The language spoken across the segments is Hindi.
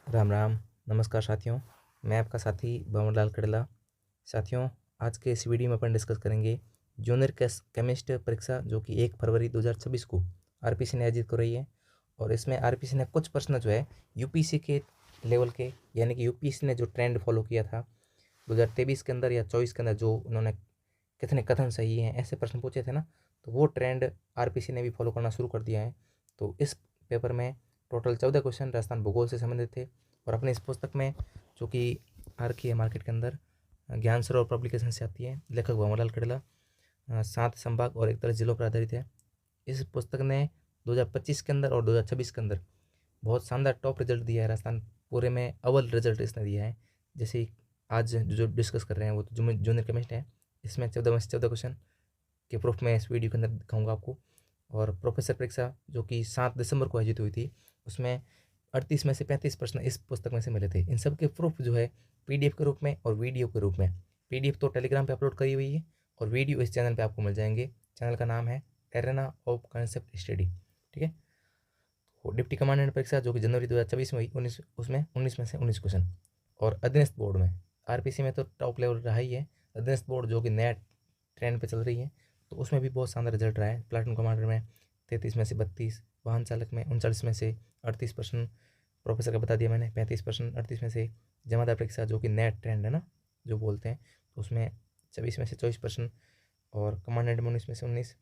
राम राम। नमस्कार साथियों, मैं आपका साथी भंवरलाल कड़ला। साथियों, आज के इस वीडियो में अपन डिस्कस करेंगे जूनियर केमिस्ट परीक्षा जो कि 1 फरवरी 2026 को आरपीसी ने आयोजित कर रही है। और इसमें आरपीसी ने कुछ प्रश्न जो है यूपीसी के लेवल के, यानी कि यूपीसी ने जो ट्रेंड फॉलो किया था 2023 के अंदर या 24 के अंदर, जो उन्होंने कितने कथन सही हैं ऐसे प्रश्न पूछे थे ना, तो वो ट्रेंड आरपीसी ने भी फॉलो करना शुरू कर दिया है। तो इस पेपर में टोटल 14 क्वेश्चन राजस्थान भूगोल से संबंधित थे। और अपने इस पुस्तक में, जो कि आ रखी है मार्केट के अंदर, ज्ञान सरोवर पब्लिकेशन से आती है, लेखक भंवरलाल कड़ला, 7 संभाग और 41 जिलों पर आधारित है। इस पुस्तक ने 2025 के अंदर और 2026 के अंदर बहुत शानदार टॉप रिजल्ट दिया है। राजस्थान पूरे में अव्वल रिजल्ट इसने दिया है। जैसे आज जो डिस्कस कर रहे हैं वो तो जूनियर केमिस्ट है। इसमें 14 में से 14 क्वेश्चन के प्रूफ मैं इस वीडियो के अंदर दिखाऊंगा आपको। और प्रोफेसर परीक्षा जो कि 7 दिसंबर को आयोजित हुई थी, उसमें 38 में से 35 प्रश्न इस पुस्तक में से मिले थे। इन सब के प्रूफ जो है पीडीएफ के रूप में और वीडियो के रूप में, पीडीएफ तो टेलीग्राम पे अपलोड करी हुई है और वीडियो इस चैनल पे आपको मिल जाएंगे। चैनल का नाम है एरेना ऑफ कॉन्सेप्ट स्टडी। ठीक है। तो डिप्टी कमांडेंट परीक्षा जो कि जनवरी 2024 में हुई, 19 में से 19 क्वेश्चन। और अधीनस्थ बोर्ड में, आरपीसी में तो टॉप लेवल रहा ही है, अधीनस्थ बोर्ड जो कि नया ट्रेंड पे चल रही है, तो उसमें भी बहुत शानदार रिजल्ट रहा है। प्लाटून कमांडर में 33 में से 32, वाहन चालक में 39 में से 38 प्रश्न, प्रोफेसर का बता दिया मैंने 35 प्रश्न 38 में से। जमादार परीक्षा जो कि नया ट्रेंड है ना, जो बोलते हैं, तो उसमें 24 में से 24 प्रश्न। और कमांडेंट में 19 में से 19।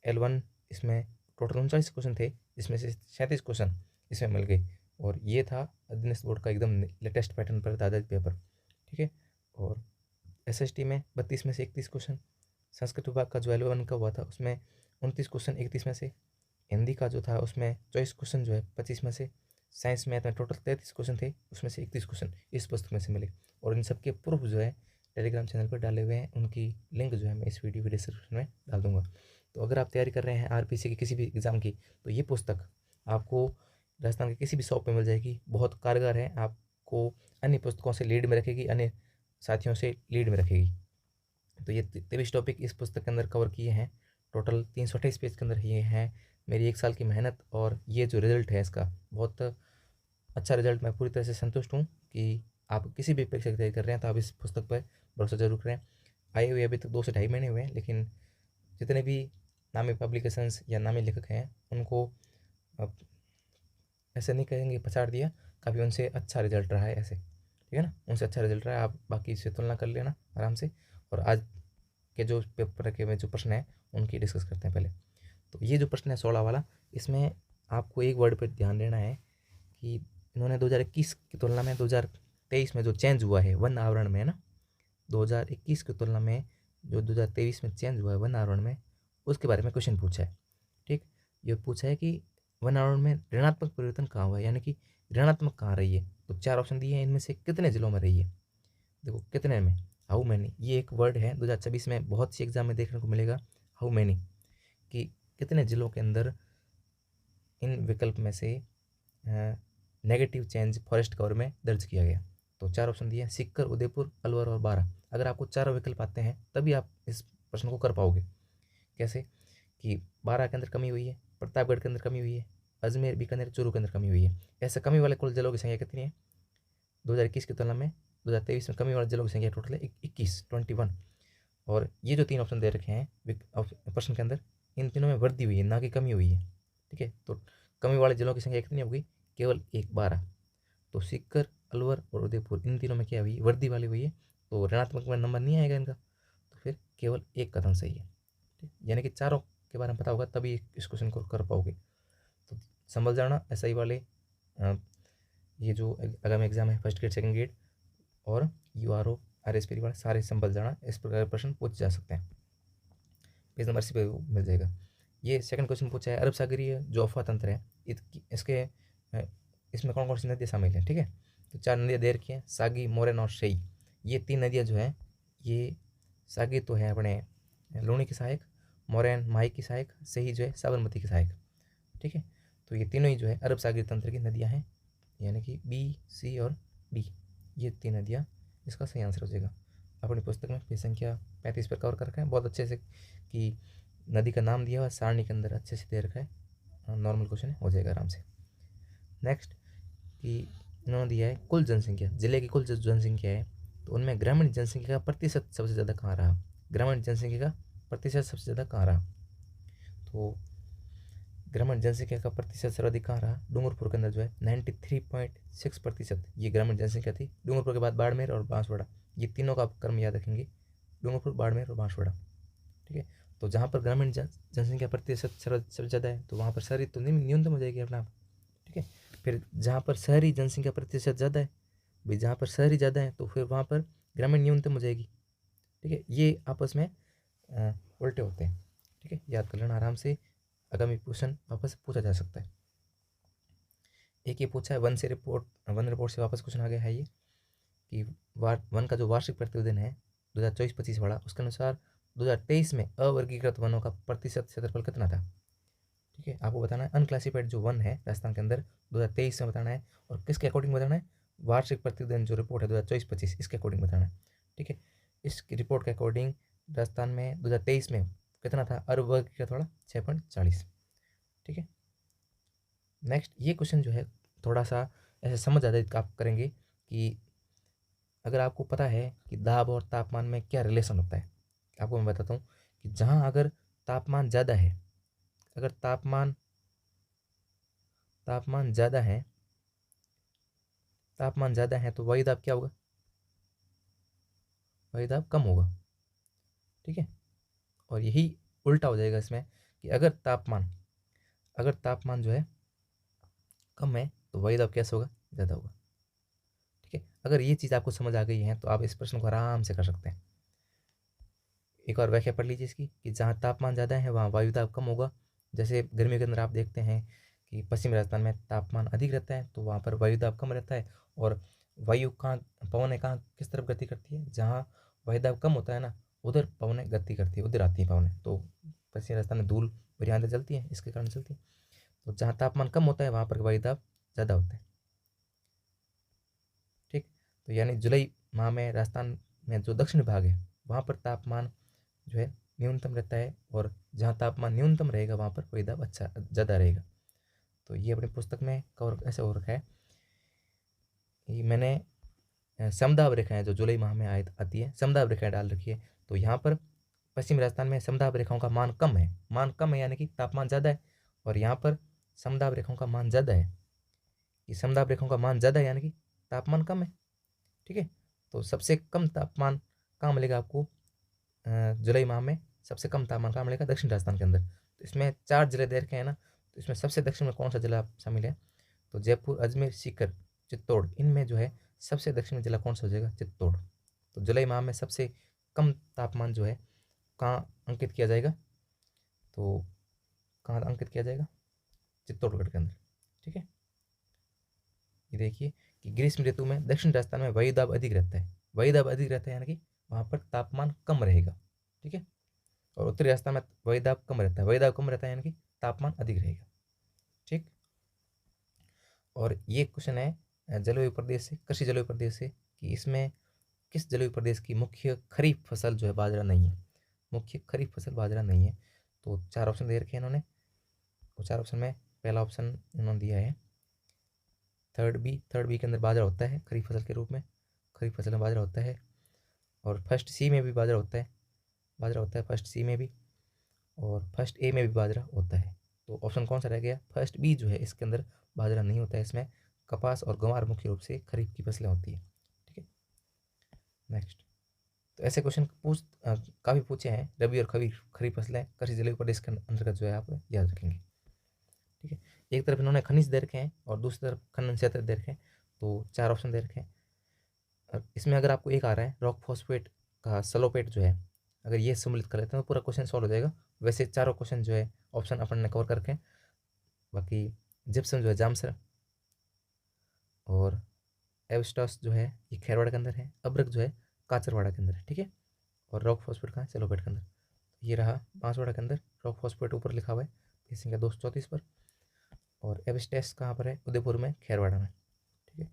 L1 इसमें टोटल 39 क्वेश्चन थे, जिसमें से 37 क्वेश्चन इसमें मिल गए। और ये था अधीनस्थ बोर्ड का एकदम लेटेस्ट पैटर्न पर आधारित पेपर। ठीक है। और एसएसटी में 32 में से 31 क्वेश्चन। संस्कृत विभाग का जो L1 का हुआ था उसमें 29 क्वेश्चन 31 में से। हिंदी का जो था उसमें 24 क्वेश्चन जो है 25 में से। साइंस मैथ में टोटल 33 क्वेश्चन थे, उसमें से 31 क्वेश्चन इस पुस्तक में से मिले। और इन सब के प्रूफ जो है टेलीग्राम चैनल पर डाले हुए हैं, उनकी लिंक जो है मैं इस वीडियो के डिस्क्रिप्शन में डाल दूंगा। तो अगर आप तैयारी कर रहे हैं आरपीसी की किसी भी एग्ज़ाम की, तो ये पुस्तक आपको राजस्थान के किसी भी शॉप पे मिल जाएगी। बहुत कारगर है, आपको अन्य पुस्तकों से लीड में रखेगी, अन्य साथियों से लीड में रखेगी। तो ये 23 टॉपिक इस पुस्तक के अंदर कवर किए हैं। टोटल 328 पेज के अंदर ये हैं। मेरी 1 साल की मेहनत और ये जो रिज़ल्ट है इसका बहुत अच्छा रिजल्ट। मैं पूरी तरह से संतुष्ट हूँ कि आप किसी भी परीक्षा की तैयारी कर रहे हैं तो आप इस पुस्तक पर भरोसा जरूर करें। आए हुए अभी तक 2 से ढाई महीने हुए हैं, लेकिन जितने भी नामी पब्लिकेशंस या नामी लेखक हैं उनको अब ऐसे नहीं कहेंगे पछाड़ दिया, काफ़ी उनसे अच्छा रिजल्ट रहा है ऐसे। ठीक है ना, उनसे अच्छा रिजल्ट रहा है। आप बाकी से तुलना कर लेना आराम से। और आज के जो पेपर के में जो प्रश्न है उनकी डिस्कस करते हैं पहले। तो ये जो प्रश्न है 16 वाला, इसमें आपको एक वर्ड पर ध्यान देना है कि इन्होंने 2021 की तुलना में 2023 में जो चेंज हुआ है वन आवरण में, है ना, 2021 की तुलना में जो 2023 में चेंज हुआ है वन आवरण में, उसके बारे में क्वेश्चन पूछा है। ठीक, ये पूछा है कि वन आवरण में ऋणात्मक परिवर्तन कहाँ हुआ है, यानी कि ऋणात्मक कहाँ रही है। तो 4 ऑप्शन दिए हैं, इनमें से कितने जिलों में रही है। देखो कितने में, हाउ मैनी, ये एक वर्ड है 2026 में बहुत सी एग्जाम में देखने को मिलेगा। हाउ मैनी, कि कितने जिलों के अंदर इन विकल्प में से नेगेटिव चेंज फॉरेस्ट कवर में दर्ज किया गया। तो 4 ऑप्शन दिए हैं, सीकर, उदयपुर, अलवर और बारां। अगर आपको चारों विकल्प आते हैं तभी आप इस प्रश्न को कर पाओगे। कैसे, कि बारां के अंदर कमी हुई है, प्रतापगढ़ के अंदर कमी हुई है, अजमेर, बीकानेर, चूरू के अंदर कमी हुई है। ऐसे कमी वाले कुल जिलों की संख्या कितनी है 2021 की तुलना में 2023 में? कमी वाले जिलों की संख्या टोटल है 21। और ये जो 3 ऑप्शन दे रखे हैं प्रश्न के अंदर, इन तीनों में वृद्धि हुई है, ना कि कमी हुई है। ठीक है, तो कमी वाले जिलों की संख्या कितनी होगी, केवल 12। तो सीकर, अलवर और उदयपुर, इन तीनों में क्या हुई, वृद्धि वाली हुई है। तो ऋणात्मक में नंबर नहीं आएगा इनका, तो फिर केवल एक कथन सही है। ठीक, यानी कि चारों के बारे में पता होगा तभी इस क्वेश्चन को कर पाओगे। तो संभल जाना एसआई वाले, ये जो आगामी एग्जाम है फर्स्ट ग्रेड, सेकंड ग्रेड और यूआरओ, आरएसपी वाले, सारे संभल जाना, इस प्रकार के प्रश्न पूछ जा सकते हैं। पेज नंबर 80 पे मिल जाएगा। ये सेकंड क्वेश्चन पूछा है, अरब सागरीय जो अफवाह तंत्र है इसके इसमें कौन कौन सी नदियाँ शामिल हैं। ठीक है, तो 4 नदियाँ दे रखी हैं, सागी, मोरन और शई। ये 3 नदियाँ जो हैं, ये सागी तो है अपने लूणी की सहायक, मोरन माही की सहायक, सही जो है साबरमती की सहायक। ठीक है, तो ये तीनों ही जो है अरब सागरीय तंत्र की नदियाँ हैं, यानी कि बी, सी और डी, ये 3 नदियाँ इसका सही आंसर हो जाएगा। अपनी पुस्तक में पेज संख्या 35 पर कवर कर रखा है बहुत अच्छे से, कि नदी का नाम दिया हुआ सारणी के अंदर अच्छे से दे रखा है। नॉर्मल क्वेश्चन है, हो जाएगा आराम से। नेक्स्ट, कि इन्होंने दिया है कुल जनसंख्या, जिले की कुल जनसंख्या है, तो उनमें ग्रामीण जनसंख्या का प्रतिशत सबसे ज़्यादा कहाँ रहा, ग्रामीण जनसंख्या का प्रतिशत सबसे ज़्यादा कहाँ रहा, तो ग्रामीण जनसंख्या का प्रतिशत सर्वाधिक कहाँ रहा, डूंगरपुर के अंदर जो है 93.6% ये ग्रामीण जनसंख्या थी। डूंगरपुर के बाद बाड़मेर और बांसवाड़ा, ये तीनों का आप क्रम याद रखेंगे, डूंगरपुर, बाड़मेर और बांसवाड़ा। ठीक है, तो जहाँ पर ग्रामीण जनसंख्या प्रतिशत सबसे ज़्यादा है तो वहाँ पर शहरी तो न्यूनतम हो जाएगी अपना आप। ठीक है, फिर जहाँ पर शहरी जनसंख्या प्रतिशत ज़्यादा है, भाई जहाँ पर शहरी ज़्यादा है तो फिर वहाँ पर ग्रामीण न्यूनतम हो जाएगी। ठीक है, ये आपस में उल्टे होते हैं। ठीक है, याद कर लेना आराम से, आगामी क्वेश्चन वापस पूछा जा सकता है। एक ये पूछा है वन रिपोर्ट से वापस क्वेश्चन आ गया है ये कि वन का जो वार्षिक प्रतिवेदन है 2024-25 वाला, उसके अनुसार 2023 में अवर्गीकृत वनों का प्रतिशत क्षेत्रफल कितना था। ठीक है, आपको बताना है अनक्लासिफाइड जो वन है राजस्थान के अंदर 2023 में बताना है, और किसके अकॉर्डिंग बताना है, वार्षिक प्रतिवेदन जो रिपोर्ट है 2024-25 इसके अकॉर्डिंग बताना है। ठीक है, इस रिपोर्ट के अकॉर्डिंग राजस्थान में 2023 में कितना था, अवर्गीकृत वाला 6.40। ठीक है, नेक्स्ट ये क्वेश्चन जो है थोड़ा सा ऐसे समझ आता आप करेंगे कि अगर आपको पता है कि दाब और तापमान में क्या रिलेशन होता है, आपको मैं बताता हूँ कि जहाँ अगर तापमान ज़्यादा है, अगर तापमान ज़्यादा है, तो वायुदाब क्या होगा, वायुदाब कम होगा। ठीक है, और यही उल्टा हो जाएगा इसमें कि अगर तापमान जो है कम है तो वायुदाब कैसे होगा, ज़्यादा होगा। ठीक है, अगर ये चीज़ आपको समझ आ गई है तो आप इस प्रश्न को आराम से कर सकते हैं। एक और व्याख्या पढ़ लीजिए इसकी कि जहाँ तापमान ज़्यादा है वहाँ वायुदाब कम होगा। जैसे गर्मियों के अंदर आप देखते हैं कि पश्चिमी राजस्थान में तापमान अधिक रहता है तो वहाँ पर वायुदाब कम रहता है, और वायु कहाँ, पवनें कहाँ किस तरफ गति करती है, जहाँ वायुदाब कम होता है ना उधर पवनें गति करती है, उधर आती है पवनें। तो पश्चिमी राजस्थान में धूल बढ़िया अंदर चलती है, इसके कारण चलती है। तो जहाँ तापमान कम होता है वहाँ पर वायुदाब ज़्यादा होता है। ठीक, तो यानी जुलाई माह में राजस्थान में जो दक्षिण भाग है वहाँ पर तापमान जो है न्यूनतम रहता है, और जहाँ तापमान न्यूनतम रहेगा वहाँ पर वायुदाब अच्छा ज़्यादा रहेगा। तो ये अपनी पुस्तक में कवर ऐसे हो रखा है। ये मैंने समदाब रेखाएं जो जुलाई माह में आती है, समदाब रेखाएं डाल रखी है। तो यहाँ पर पश्चिमी राजस्थान में समदाब रेखाओं का मान कम है, यानी कि तापमान ज़्यादा है, और यहाँ पर समदाब रेखाओं का मान ज़्यादा है। ये समदाब रेखाओं का मान ज़्यादा है यानी कि तापमान कम है। ठीक है, तो सबसे कम तापमान कहाँ मिलेगा आपको, जुलाई माह में सबसे कम तापमान कहाँ मिलेगा, दक्षिण राजस्थान के अंदर। तो इसमें 4 जिले दे रखे हैं ना, तो इसमें सबसे दक्षिण में कौन सा जिला शामिल है, तो जयपुर, अजमेर, सीकर, चित्तौड़, इनमें जो है सबसे दक्षिणी जिला कौन सा हो जाएगा, चित्तौड़। तो जुलाई माह में सबसे कम तापमान जो है कहाँ अंकित किया जाएगा, तो कहाँ अंकित किया जाएगा, चित्तौड़गढ़ के अंदर। ठीक है, ये देखिए कि ग्रीष्म ऋतु में दक्षिण राजस्थान में वायुदाब अधिक रहता है, यानी कि वहाँ पर तापमान कम रहेगा। ठीक है, और उत्तरी राजस्थान में वायुदाब कम रहता है, यानी कि तापमान अधिक रहेगा। ठीक, और ये क्वेश्चन है जलवायु प्रदेश से, कृषि जलवायु प्रदेश से, कि इसमें किस जलवायु प्रदेश की मुख्य खरीफ फसल जो है बाजरा नहीं है, मुख्य खरीफ फसल बाजरा नहीं है। तो 4 ऑप्शन दे रखे हैं इन्होंने, तो 4 ऑप्शन में पहला ऑप्शन इन्होंने दिया है थर्ड बी के अंदर बाजरा होता है खरीफ फसल के रूप में, खरीफ फसल में बाजरा होता है। और फर्स्ट सी में भी बाजरा होता है फर्स्ट सी में भी, और फर्स्ट ए में भी बाजरा होता है। तो ऑप्शन कौन सा रह गया, फर्स्ट बी जो है इसके अंदर बाजरा नहीं होता है, इसमें कपास और गंवार मुख्य रूप से खरीफ की फसलें होती है। ठीक है, नेक्स्ट, तो ऐसे क्वेश्चन काफ़ी पूछे हैं, रबी और खरीफ फसलें कृषि जलवायु प्रदेश के अंतर्गत जो है आप याद रखेंगे। ठीक है, एक तरफ इन्होंने खनिज दे रखे हैं और दूसरी तरफ खनन क्षेत्र दे रखे हैं, तो 4 ऑप्शन दे रखे हैं। और इसमें अगर आपको एक आ रहा है रॉक फॉस्फेट का सलोपेट जो है, अगर ये सम्मिलित कर लेते हैं तो पूरा क्वेश्चन सॉल्व हो जाएगा। वैसे चारों क्वेश्चन जो है ऑप्शन अपन ने कवर कर रखे हैं। बाकी जिप्सम जो है जामसर, और एवस्टॉस जो है ये खेरवाड़ा के अंदर है, अब्रक जो है काचरवाड़ा के अंदर है। ठीक है, और रॉक फॉस्फेट कहाँ है, सलोपेट के अंदर। ये रहा बांसवाड़ा के अंदर, रॉक फॉस्फेट ऊपर लिखा हुआ है इस संख्या 234 पर, और एवस्टेस कहाँ पर है, उदयपुर में, खेरवाड़ा में। ठीक है,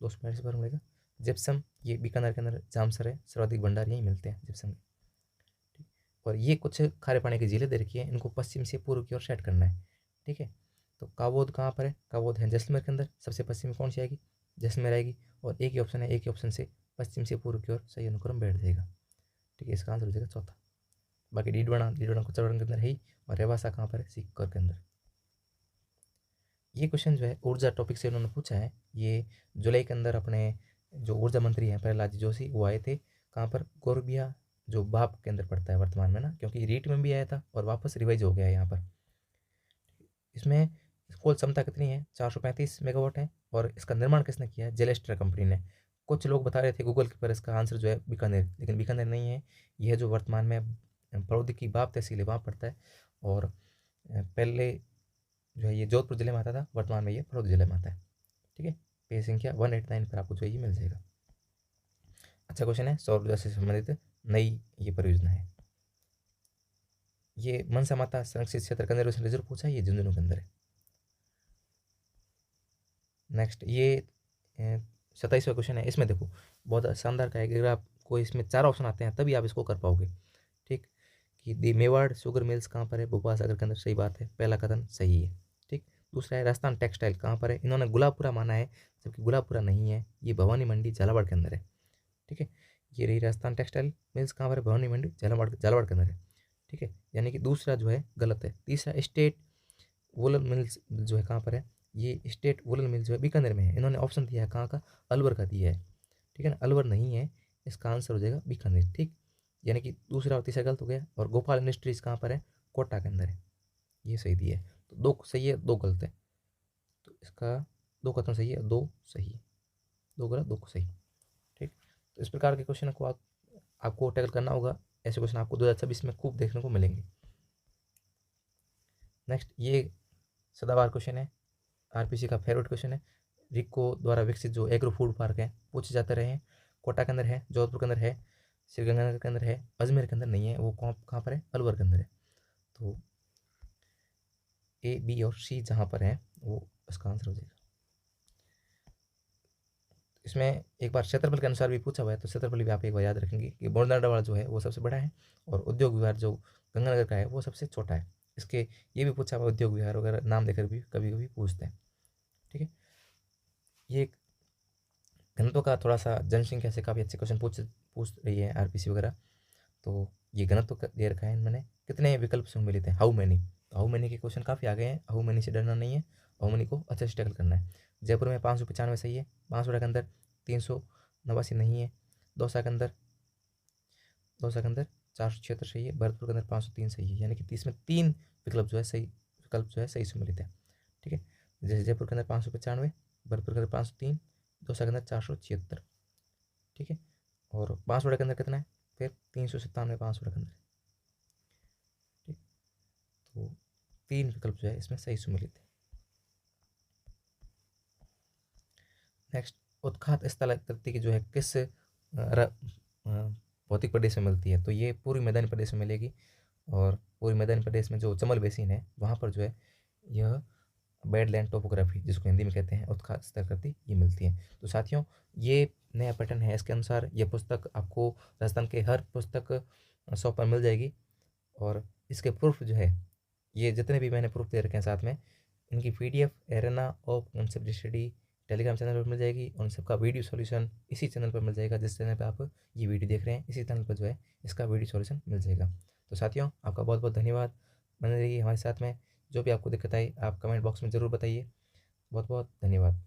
242 पर मिलेगा। जिप्सम ये बीकानेर के अंदर जामसर है, सर्वाधिक भंडार यहीं मिलते हैं जिप्सम के। और ये कुछ खारे पानी की झीलें दे रखी है, इनको पश्चिम से पूर्व की ओर सेट करना है। ठीक है, तो काबोद कहाँ पर है? काबोद है जैसलमेर के अंदर। सबसे पश्चिम में कौन सी आएगी? जैसलमेर आएगी। और एक ही ऑप्शन है, एक ही ऑप्शन से पश्चिम से पूर्व की ओर सही अनुक्रम बैठ जाएगा। ठीक है, इसका आंसर हो जाएगा चौथा। बाकी डीडवाना कोचरवाड़ा के अंदर है ही, और रेवासा कहाँ पर है? सीकर के अंदर। ये क्वेश्चन जो है ऊर्जा टॉपिक से उन्होंने पूछा है। ये जुलाई के अंदर अपने जो ऊर्जा मंत्री हैं प्रहलाद जोशी, वो आए थे कहाँ पर? गोरबिया, जो बाप के अंदर पड़ता है वर्तमान में ना, क्योंकि रीट में भी आया था और वापस रिवाइज हो गया है यहाँ पर। इसमें कुल क्षमता कितनी है? 435 मेगावाट है। और इसका निर्माण किसने किया है? जेलेस्टर कंपनी ने। कुछ लोग बता रहे थे गूगल के पर इसका आंसर जो है बीकानेर, लेकिन बीकानेर नहीं है। यह जो वर्तमान में बड़ौदी की बाप तहसील है वहाँ पड़ता है। और पहले जो है ये जोधपुर जिले में आता था, वर्तमान में ये बड़ौदी जिले में आता है। ठीक है, पेज संख्या 189 पर आपको जो है ये मिल जाएगा। अच्छा क्वेश्चन है, सौर ऊर्जा से संबंधित नई ये परियोजना है। ये मनसा माता संरक्षित क्षेत्र कंजर्वेशन रिजर्व पूछा है, ये झुंझुनू के अंदर है। नेक्स्ट ये 27वां क्वेश्चन है। इसमें देखो बहुत शानदार का है कि अगर आपको इसमें 4 ऑप्शन आते हैं तभी आप इसको कर पाओगे। ठीक, कि दी मेवाड़ शुगर मिल्स कहाँ पर है? भोपाल सागर के अंदर। सही बात है, पहला कथन सही है। ठीक, दूसरा है राजस्थान टेक्सटाइल कहाँ पर है? इन्होंने गुलाबपुरा माना है, जबकि गुलाबपुरा नहीं है, ये भवानी मंडी झालावाड़ के अंदर है। ठीक है, ये रही राजस्थान टेक्सटाइल मिल्स कहाँ पर है? भवानी मंडी झालावाड़ झालावाड़ के अंदर है। ठीक है, यानी कि दूसरा जो है गलत है। तीसरा स्टेट वुलन मिल्स जो है कहाँ पर है? ये स्टेट वुलन मिल जो है बीकानेर में है। इन्होंने ऑप्शन दिया है कहाँ का? अलवर का दिया है। ठीक है ना, अलवर नहीं है, इसका आंसर हो जाएगा बीकानेर। ठीक, यानी कि दूसरा और तीसरा गलत हो गया। और गोपाल इंडस्ट्रीज कहाँ पर है? कोटा के अंदर है, ये सही दिया है। तो 2 सही है, 2 गलत है। तो इसका 2 कथन सही है, 2 सही है, 2 गलत 2 सही। ठीक, तो इस प्रकार के क्वेश्चन को आपको टैकल करना होगा। ऐसे क्वेश्चन आपको 2026 में खूब देखने को मिलेंगे। नेक्स्ट ये सदाबहार क्वेश्चन है, आरपीसी का फेवरेट क्वेश्चन है। रिको द्वारा विकसित जो एग्रो फूड पार्क है पूछे जाते रहे हैं। कोटा के अंदर है, जोधपुर के अंदर है, श्रीगंगानगर के अंदर है, अजमेर के अंदर नहीं है। वो कहाँ पर है? अलवर के अंदर है। तो ए, बी और सी जहाँ पर है वो इसका आंसर हो जाएगा। इसमें एक बार क्षेत्रफल के अनुसार भी पूछा हुआ है, तो क्षेत्रफल भी आप एक बार याद रखेंगे कि बोरनाडावाड़ा जो है वो सबसे बड़ा है, और उद्योग विहार जो गंगानगर का है वो सबसे छोटा है। इसके ये भी पूछा हुआ उद्योग विहार वगैरह नाम देकर भी कभी कभी पूछते हैं। ठीक है, ये घनत्व का थोड़ा सा जनसंख्या से काफ़ी अच्छे क्वेश्चन पूछ रही है आरपीसी वगैरह। तो ये घनत्व दे रखा है इन्होंने, कितने विकल्प सम्मिलित हैं? How many. तो हाउ मैनी के क्वेश्चन काफ़ी आ गए हैं, हाउ मैनी से डरना नहीं है, हाउ मैनी को अच्छे से टैकल करना है। जयपुर में 595 सही है, बांसवाड़ा के अंदर 389 नहीं है, दौसा के अंदर 476 सही है, भरतपुर के अंदर 503 सही है। यानी कि इसमें 3 विकल्प जो है सही, विकल्प जो है सही सम्मिलित है। ठीक है, जैसे जयपुर के अंदर 595, भरतपुर के अंदर 503, दौसा के अंदर 476। ठीक है, और बांसवाड़ा के अंदर कितना है? फिर 397 बांसवाड़ा के अंदर। ठीक, तो 3 विकल्प जो है इसमें सही सम्मिलित है। नेक्स्ट, उत्खात स्थलाकृति की जो है किस भौतिक प्रदेश में मिलती है? तो ये पूर्वी मैदानी प्रदेश में मिलेगी, और पूर्वी मैदानी प्रदेश में जो चमल बेसिन है वहाँ पर जो है यह बैडलैंड टोपोग्राफी, जिसको हिंदी में कहते हैं उत्खात स्थलाकृति, ये मिलती है। तो साथियों ये नया पैटर्न है, इसके अनुसार ये पुस्तक आपको राजस्थान के हर पुस्तक शॉप पर मिल जाएगी। और इसके प्रूफ जो है, ये जितने भी मैंने प्रूफ दे रखे हैं साथ में, इनकी PDF arena of concept study Telegram channel पर मिल जाएगी, और उन सबका वीडियो सॉल्यूशन इसी चैनल पर मिल जाएगा। जिस चैनल पर आप ये वीडियो देख रहे हैं इसी चैनल पर जो है इसका वीडियो सॉल्यूशन मिल जाएगा। तो साथियों आपका बहुत बहुत धन्यवाद, बने रहिए हमारे साथ में। जो भी आपको दिक्कत आई आप कमेंट बॉक्स में ज़रूर बताइए। बहुत बहुत धन्यवाद।